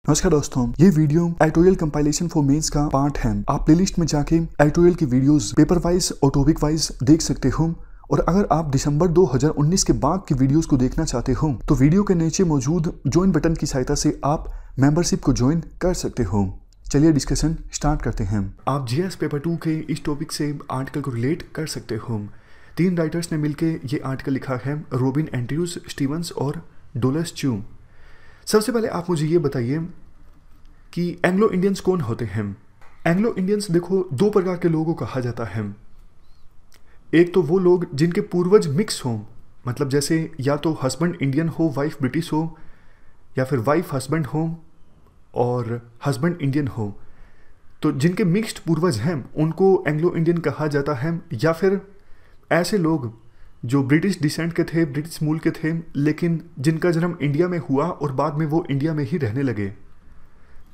नमस्कार दोस्तों, ये video editorial compilation for mains का पार्ट है। आप प्लेलिस्ट में जाके एडिटोरियल की वीडियोस पेपर वाइज और टॉपिक वाइज देख सकते हो। और अगर आप दिसंबर 2019 के बाद की वीडियोस को देखना चाहते हो तो वीडियो के नीचे मौजूद ज्वाइन बटन की सहायता से आप मेंबरशिप को ज्वाइन कर सकते हो। चलिए डिस्कशन स्टार्ट करते हैं। आप जीएस पेपर 2 के इस टॉपिक से आर्टिकल को रिलेट कर सकते हो। 3 राइटर्स ने मिलकर ये आर्टिकल लिखा है, रॉबिन एंड्रयूज, स्टीवंस और डोलस चू। सबसे पहले आप मुझे ये बताइए कि एंग्लो इंडियंस कौन होते हैं। एंग्लो इंडियंस देखो, 2 प्रकार के लोगों को कहा जाता है। एक तो वो लोग जिनके पूर्वज मिक्स हों, मतलब जैसे या तो हस्बैंड इंडियन हो, वाइफ ब्रिटिश हो, या फिर वाइफ हस्बैंड हो और हस्बैंड इंडियन हो। तो जिनके मिक्स्ड पूर्वज हैं उनको एंग्लो इंडियन कहा जाता है। या फिर ऐसे लोग जो ब्रिटिश डिसेंट के थे, ब्रिटिश मूल के थे, लेकिन जिनका जन्म इंडिया में हुआ और बाद में वो इंडिया में ही रहने लगे।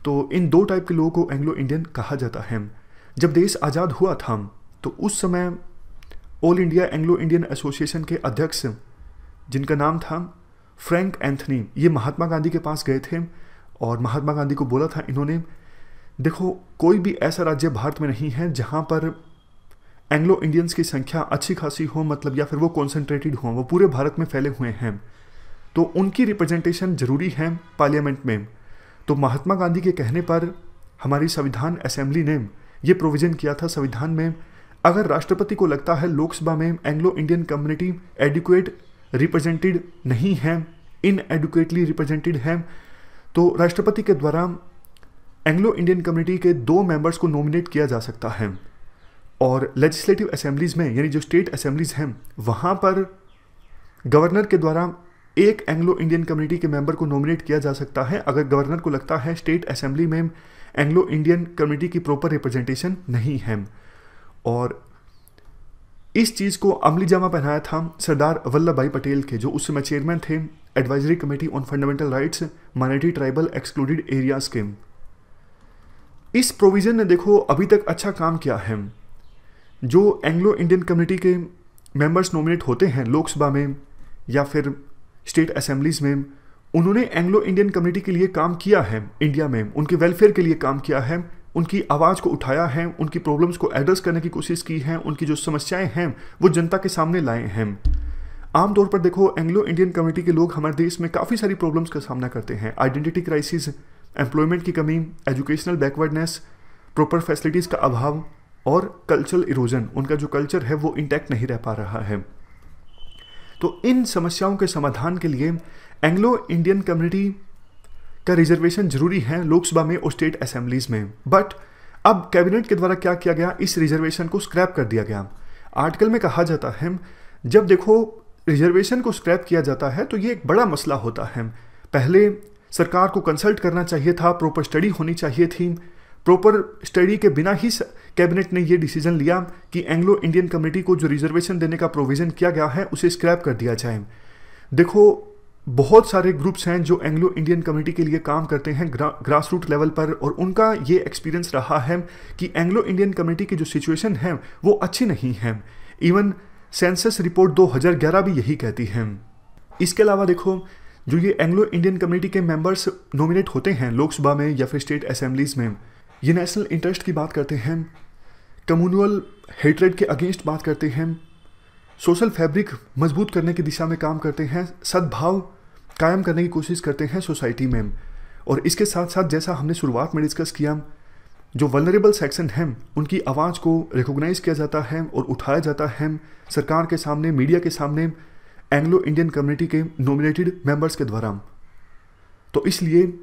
तो इन 2 टाइप के लोगों को एंग्लो इंडियन कहा जाता है। जब देश आज़ाद हुआ था तो उस समय all India Anglo Indian association के अध्यक्ष, जिनका नाम था फ्रैंक एंथनी, ये महात्मा गांधी के पास गए थे और महात्मा गांधी को बोला था इन्होंने, देखो कोई भी ऐसा राज्य भारत में नहीं है जहाँ पर एंग्लो इंडियंस की संख्या अच्छी खासी हो, मतलब या फिर वो कॉन्सेंट्रेटेड हो, वो पूरे भारत में फैले हुए हैं, तो उनकी रिप्रेजेंटेशन जरूरी है पार्लियामेंट में। तो महात्मा गांधी के कहने पर हमारी संविधान असेंबली ने ये प्रोविज़न किया था संविधान में, अगर राष्ट्रपति को लगता है लोकसभा में Anglo Indian community adequate represented नहीं है, इनएडिक्वेटली रिप्रेजेंटेड है, तो राष्ट्रपति के द्वारा एंग्लो इंडियन कम्युनिटी के 2 मेंबर्स को नॉमिनेट किया जा सकता है। और लेजिस्लेटिव असेंबलीज में, यानी जो स्टेट असेंबलीज हैं, वहाँ पर गवर्नर के द्वारा एक एंग्लो इंडियन कम्युनिटी के मेंबर को नॉमिनेट किया जा सकता है अगर गवर्नर को लगता है स्टेट असेंबली में एंग्लो इंडियन कम्युनिटी की प्रॉपर रिप्रेजेंटेशन नहीं है। और इस चीज़ को अमली जामा पहनाया था सरदार वल्लभ भाई पटेल के, जो उस समय चेयरमैन थे advisory committee on fundamental rights minority tribal excluded areas के। इस प्रोविज़न ने देखो अभी तक अच्छा काम किया है। जो एंग्लो इंडियन कम्युनिटी के मेंबर्स नॉमिनेट होते हैं लोकसभा में या फिर स्टेट असेंबलीज में, उन्होंने एंग्लो इंडियन कम्युनिटी के लिए काम किया है, इंडिया में उनके वेलफेयर के लिए काम किया है, उनकी आवाज़ को उठाया है, उनकी प्रॉब्लम्स को एड्रेस करने की कोशिश की है, उनकी जो समस्याएं हैं वो जनता के सामने लाए हैं। आमतौर पर देखो एंग्लो इंडियन कम्युनिटी के लोग हमारे देश में काफ़ी सारी प्रॉब्लम्स का सामना करते हैं, आइडेंटिटी क्राइसिस, एम्प्लॉयमेंट की कमी, एजुकेशनल बैकवर्डनेस, प्रॉपर फैसिलिटीज़ का अभाव और कल्चरल इरोजन। उनका जो कल्चर है वो इंटैक्ट नहीं रह पा रहा है। तो इन समस्याओं के समाधान के लिए एंग्लो इंडियन कम्युनिटी का रिजर्वेशन जरूरी है लोकसभा में और स्टेट असेंबलीज में। बट अब कैबिनेट के द्वारा क्या किया गया, इस रिजर्वेशन को स्क्रैप कर दिया गया। आर्टिकल में कहा जाता है जब देखो रिजर्वेशन को स्क्रैप किया जाता है तो ये एक बड़ा मसला होता है। पहले सरकार को कंसल्ट करना चाहिए था, प्रॉपर स्टडी होनी चाहिए थी, प्रॉपर स्टडी के बिना ही कैबिनेट ने ये डिसीजन लिया कि एंग्लो इंडियन कम्युनिटी को जो रिजर्वेशन देने का प्रोविज़न किया गया है उसे स्क्रैप कर दिया जाए। देखो बहुत सारे ग्रुप्स हैं जो एंग्लो इंडियन कम्युनिटी के लिए काम करते हैं ग्रास रूट लेवल पर, और उनका ये एक्सपीरियंस रहा है कि एंग्लो इंडियन कम्युनिटी की जो सिचुएशन है वो अच्छी नहीं है। इवन सेंसस रिपोर्ट 2011 भी यही कहती है। इसके अलावा देखो जो ये एंग्लो इंडियन कम्युनिटी के मेंबर्स नॉमिनेट होते हैं लोकसभा में या फिर स्टेट असेंबलीज में, ये नेशनल इंटरेस्ट की बात करते हैं, कम्युनल हेट्रेड के अगेंस्ट बात करते हैं, सोशल फैब्रिक मजबूत करने की दिशा में काम करते हैं, सद्भाव कायम करने की कोशिश करते हैं सोसाइटी में। और इसके साथ साथ जैसा हमने शुरुआत में डिस्कस किया, जो वल्नरेबल सेक्शन हैं उनकी आवाज़ को रिकॉग्नाइज किया जाता है और उठाया जाता है सरकार के सामने, मीडिया के सामने, एंग्लो इंडियन कम्युनिटी के नॉमिनेटेड मेंबर्स के द्वारा। तो इसलिए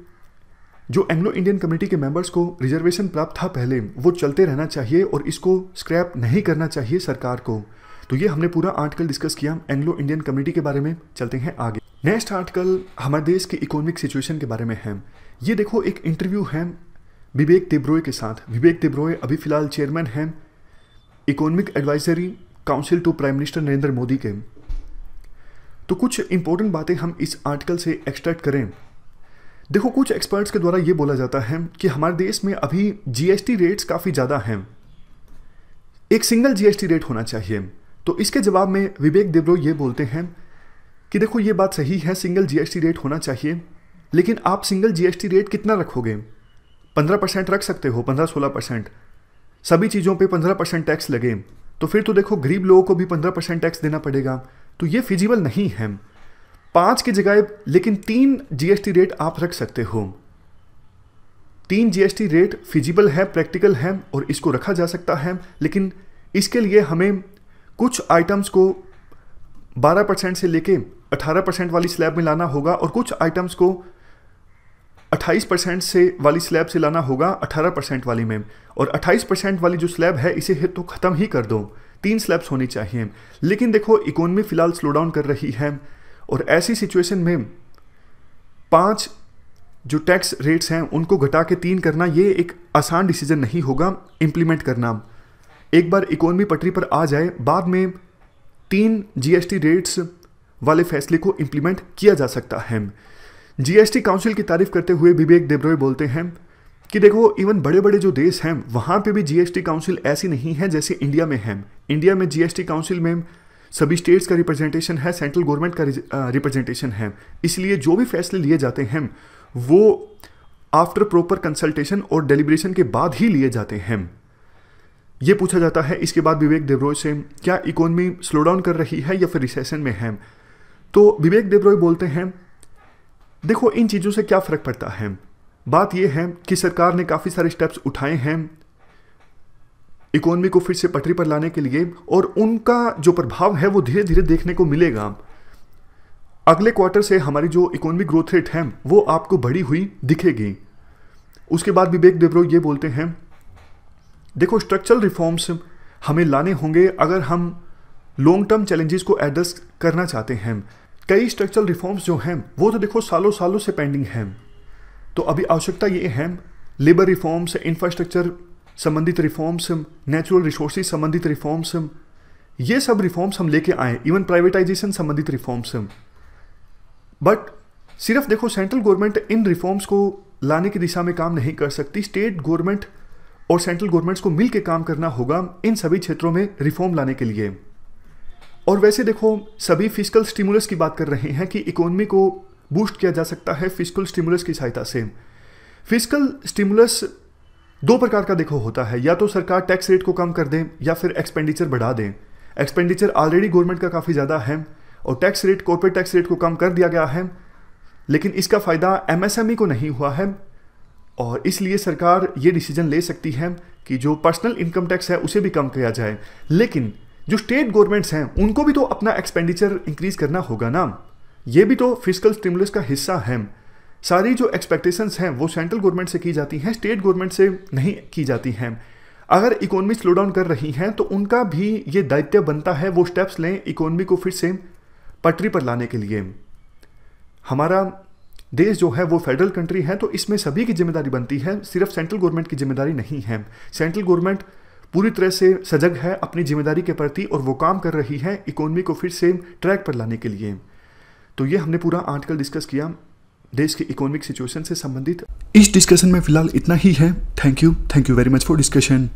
जो एंग्लो इंडियन कम्युनिटी के मेंबर्स को रिजर्वेशन प्राप्त था पहले, वो चलते रहना चाहिए और इसको स्क्रैप नहीं करना चाहिए सरकार को। तो ये हमने पूरा आर्टिकल डिस्कस किया एंग्लो इंडियन कम्युनिटी के बारे में। चलते हैं आगे। नेक्स्ट आर्टिकल हमारे देश की इकोनॉमिक सिचुएशन के बारे में है। ये देखो एक इंटरव्यू है विवेक देब्रॉय के साथ। विवेक देब्रॉय अभी फिलहाल चेयरमैन हैं economic advisory council to prime minister Narendra Modi के। तो कुछ इंपॉर्टेंट बातें हम इस आर्टिकल से एक्सट्रैक्ट करें। देखो कुछ एक्सपर्ट्स के द्वारा ये बोला जाता है कि हमारे देश में अभी जीएसटी रेट्स काफ़ी ज़्यादा हैं, एक सिंगल जीएसटी रेट होना चाहिए। तो इसके जवाब में विवेक देब्रॉय ये बोलते हैं कि देखो ये बात सही है, सिंगल जीएसटी रेट होना चाहिए, लेकिन आप सिंगल जीएसटी रेट कितना रखोगे? 15% रख सकते हो, 15-16%। सभी चीज़ों पे 15% टैक्स लगे तो फिर तो देखो गरीब लोगों को भी 15% टैक्स देना पड़ेगा, तो ये फिजिबल नहीं है। 5 की जगह लेकिन 3 जीएसटी रेट आप रख सकते हो। 3 जीएसटी रेट फिजिबल है, प्रैक्टिकल है और इसको रखा जा सकता है, लेकिन इसके लिए हमें कुछ आइटम्स को 12% से लेके 18% वाली स्लैब में लाना होगा और कुछ आइटम्स को 28% से वाली स्लैब से लाना होगा 18% वाली में, और 28% वाली जो स्लैब है इसे तो ख़त्म ही कर दो। 3 स्लैब्स होनी चाहिए। लेकिन देखो इकोनॉमी फिलहाल स्लो डाउन कर रही है और ऐसी सिचुएशन में 5 जो टैक्स रेट्स हैं उनको घटा के 3 करना ये एक आसान डिसीजन नहीं होगा इम्प्लीमेंट करना। एक बार इकोनॉमी पटरी पर आ जाए बाद में 3 जीएसटी रेट्स वाले फैसले को इम्प्लीमेंट किया जा सकता है। जीएसटी काउंसिल की तारीफ करते हुए विवेक देब्रॉय बोलते हैं कि देखो इवन बड़े बड़े जो देश हैं वहाँ पे भी जीएसटी काउंसिल ऐसी नहीं है जैसे इंडिया में है। इंडिया में जीएसटी काउंसिल में सभी स्टेट्स का रिप्रेजेंटेशन है, सेंट्रल गवर्नमेंट का रिप्रेजेंटेशन है, इसलिए जो भी फैसले लिए जाते हैं वो आफ्टर प्रॉपर कंसल्टेशन और डेलिब्रेशन के बाद ही लिए जाते हैं। ये पूछा जाता है इसके बाद विवेक देब्रॉय से, क्या इकोनॉमी स्लो डाउन कर रही है या फिर रिसेशन में है? तो विवेक देब्रॉय बोलते हैं देखो इन चीज़ों से क्या फ़र्क पड़ता है। बात यह है कि सरकार ने काफ़ी सारे स्टेप्स उठाए हैं इकोनॉमी को फिर से पटरी पर लाने के लिए, और उनका जो प्रभाव है वो धीरे धीरे देखने को मिलेगा। अगले क्वार्टर से हमारी जो इकोनॉमिक ग्रोथ रेट है वो आपको बढ़ी हुई दिखेगी। उसके बाद विवेक देब्रॉय ये बोलते हैं देखो स्ट्रक्चरल रिफॉर्म्स हमें लाने होंगे अगर हम लॉन्ग टर्म चैलेंजेस को एड्रेस करना चाहते हैं। कई स्ट्रक्चरल रिफॉर्म्स जो हैं वो तो देखो सालों सालों से पेंडिंग हैं, तो अभी आवश्यकता ये है लेबर रिफॉर्म्स, इंफ्रास्ट्रक्चर संबंधित रिफॉर्म्स, नेचुरल रिसोर्सेज संबंधित रिफॉर्म्स, ये सब रिफॉर्म्स हम लेके आए, इवन प्राइवेटाइजेशन संबंधित रिफॉर्म्स। बट सिर्फ देखो सेंट्रल गवर्नमेंट इन रिफॉर्म्स को लाने की दिशा में काम नहीं कर सकती, स्टेट गवर्नमेंट और सेंट्रल गवर्नमेंट्स को मिलकर काम करना होगा इन सभी क्षेत्रों में रिफॉर्म लाने के लिए। और वैसे देखो सभी फिस्कल स्टिमुलस की बात कर रहे हैं कि इकोनॉमी को बूस्ट किया जा सकता है फिस्कल स्टिमुलस की सहायता से। फिस्कल स्टिमुलस 2 प्रकार का देखो होता है, या तो सरकार टैक्स रेट को कम कर दे या फिर एक्सपेंडिचर बढ़ा दे। एक्सपेंडिचर ऑलरेडी गवर्नमेंट का काफ़ी ज़्यादा है और tax rate, corporate tax rate को कम कर दिया गया है, लेकिन इसका फ़ायदा एमएसएमई को नहीं हुआ है, और इसलिए सरकार ये डिसीजन ले सकती है कि जो पर्सनल इनकम टैक्स है उसे भी कम किया जाए। लेकिन जो स्टेट गवर्नमेंट्स हैं उनको भी तो अपना एक्सपेंडिचर इंक्रीज करना होगा ना, ये भी तो फिस्कल स्टिमुलस का हिस्सा है। सारी जो एक्सपेक्टेशंस हैं वो सेंट्रल गवर्नमेंट से की जाती हैं, स्टेट गवर्नमेंट से नहीं की जाती हैं। अगर इकोनॉमी स्लो डाउन कर रही हैं तो उनका भी ये दायित्व बनता है वो स्टेप्स लें इकोनॉमी को फिर से पटरी पर लाने के लिए। हमारा देश जो है वो फेडरल कंट्री है, तो इसमें सभी की जिम्मेदारी बनती है, सिर्फ सेंट्रल गवर्नमेंट की जिम्मेदारी नहीं है। सेंट्रल गवर्नमेंट पूरी तरह से सजग है अपनी जिम्मेदारी के प्रति और वो काम कर रही है इकोनॉमी को फिर से ट्रैक पर लाने के लिए। तो ये हमने पूरा आर्टिकल डिस्कस किया देश की इकोनॉमिक सिचुएशन से संबंधित। इस डिस्कशन में फिलहाल इतना ही है। Thank you very much for discussion.